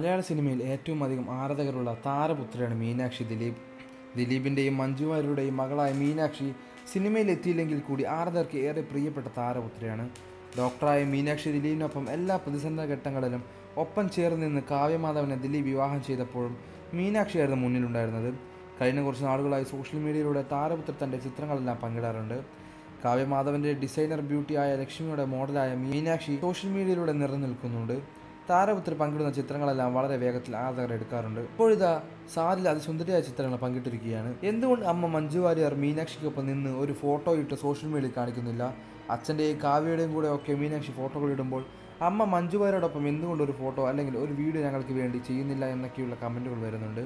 മലയാള സിനിമയിൽ ഏറ്റവും അധികം ആരാധകരുള്ള താരപുത്രിയാണ് മീനാക്ഷി ദിലീപ്. ദിലീപിൻ്റെയും മഞ്ജു വാര്യരുടെയും മകളായ മീനാക്ഷി സിനിമയിൽ എത്തിയില്ലെങ്കിൽ കൂടി ആരാധകർക്ക് ഏറെ പ്രിയപ്പെട്ട താരപുത്രിയാണ്. ഡോക്ടറായ മീനാക്ഷി ദിലീപിനൊപ്പം എല്ലാ പ്രതിസന്ധി ഘട്ടങ്ങളിലും ഒപ്പം ചേർന്ന് നിന്ന് കാവ്യമാധവനെ ദിലീപ് വിവാഹം ചെയ്തപ്പോഴും മീനാക്ഷിയായിരുന്നു മുന്നിലുണ്ടായിരുന്നത്. കഴിഞ്ഞ കുറച്ച് നാളുകളായി സോഷ്യൽ മീഡിയയിലൂടെ താരപുത്രി തൻ്റെ ചിത്രങ്ങളെല്ലാം പങ്കിടാറുണ്ട്. കാവ്യമാധവൻ്റെ ഡിസൈനർ ബ്യൂട്ടിയായ ലക്ഷ്മിയുടെ മോഡലായ മീനാക്ഷി സോഷ്യൽ മീഡിയയിലൂടെ നിറഞ്ഞു. താരപുത്രി പങ്കിടുന്ന ചിത്രങ്ങളെല്ലാം വളരെ വേഗത്തിൽ ആരാധകർ എടുക്കാറുണ്ട്. ഇപ്പോഴിതാ സാരിൽ അതിസുന്ദരിയായ ചിത്രങ്ങൾ പങ്കിട്ടിരിക്കുകയാണ്. എന്തുകൊണ്ട് അമ്മ മഞ്ജു വാര്യർ മീനാക്ഷിക്കൊപ്പം നിന്ന് ഒരു ഫോട്ടോ ഇട്ട് സോഷ്യൽ മീഡിയയിൽ കാണിക്കുന്നില്ല? അച്ഛൻ്റെയും കാവ്യയുടെയും കൂടെ ഒക്കെ മീനാക്ഷി ഫോട്ടോകൾ ഇടുമ്പോൾ അമ്മ മഞ്ജു വാര്യരോടൊപ്പം എന്തുകൊണ്ട് ഒരു ഫോട്ടോ അല്ലെങ്കിൽ ഒരു വീഡിയോ ഞങ്ങൾക്ക് വേണ്ടി ചെയ്യുന്നില്ല എന്നൊക്കെയുള്ള കമൻറ്റുകൾ വരുന്നുണ്ട്.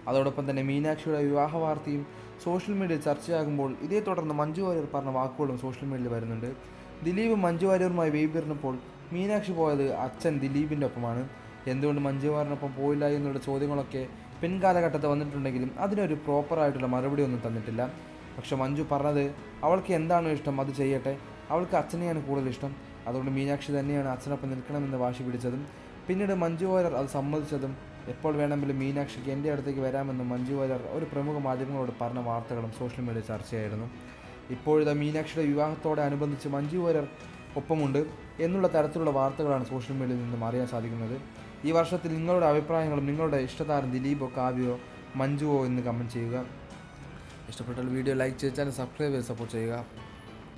അതോടൊപ്പം തന്നെ മീനാക്ഷിയുടെ വിവാഹ വാർത്തയും സോഷ്യൽ മീഡിയയിൽ ചർച്ചയാകുമ്പോൾ ഇതേ തുടർന്ന് മഞ്ജു വാര്യർ പറഞ്ഞ വാക്കുകളും സോഷ്യൽ മീഡിയയിൽ വരുന്നുണ്ട്. ദിലീപ് മഞ്ജു വാര്യരുമായി വേവിയിരുന്നപ്പോൾ മീനാക്ഷി പോയത് അച്ഛൻ ദിലീപിൻ്റെ ഒപ്പമാണ്. എന്തുകൊണ്ട് മഞ്ജു വാര്യനൊപ്പം പോയില്ല എന്നുള്ള ചോദ്യങ്ങളൊക്കെ പിൻകാലഘട്ടത്തിൽ വന്നിട്ടുണ്ടെങ്കിലും അതിനൊരു പ്രോപ്പറായിട്ടുള്ള മറുപടി ഒന്നും തന്നിട്ടില്ല. പക്ഷെ മഞ്ജു പറഞ്ഞത് അവൾക്ക് എന്താണോ ഇഷ്ടം അത് ചെയ്യട്ടെ, അവൾക്ക് അച്ഛനെയാണ് കൂടുതൽ ഇഷ്ടം, അതുകൊണ്ട് മീനാക്ഷി തന്നെയാണ് അച്ഛനൊപ്പം നിൽക്കണമെന്ന് വാശി പിടിച്ചതും പിന്നീട് മഞ്ജു വാര്യർ അത് സമ്മതിച്ചതും എപ്പോൾ വേണമെങ്കിലും മീനാക്ഷിക്ക് എൻ്റെ അടുത്തേക്ക് വരാമെന്ന് മഞ്ജു വാര്യർ ഒരു പ്രമുഖ മാധ്യമങ്ങളോട് പറഞ്ഞ വാർത്തകളും സോഷ്യൽ മീഡിയ ചർച്ചയായിരുന്നു. ഇപ്പോഴത്തെ മീനാക്ഷിയുടെ വിവാഹത്തോടെ അനുബന്ധിച്ച് മഞ്ജു വാര്യർ ഒപ്പമുണ്ട് എന്നുള്ള തരത്തിലുള്ള വാർത്തകളാണ് സോഷ്യൽ മീഡിയയിൽ നിന്നും അറിയാൻ സാധിക്കുന്നത്. ഈ വർഷത്തിൽ നിങ്ങളുടെ അഭിപ്രായങ്ങളും നിങ്ങളുടെ ഇഷ്ടതാരം ദിലീപോ കാവ്യോ മഞ്ജുവോ എന്ന് കമൻറ്റ് ചെയ്യുക. ഇഷ്ടപ്പെട്ടാൽ വീഡിയോ ലൈക്ക് ചെയ്ത് ചാനൽ സബ്സ്ക്രൈബ് ചെയ്ത് സപ്പോർട്ട് ചെയ്യുക.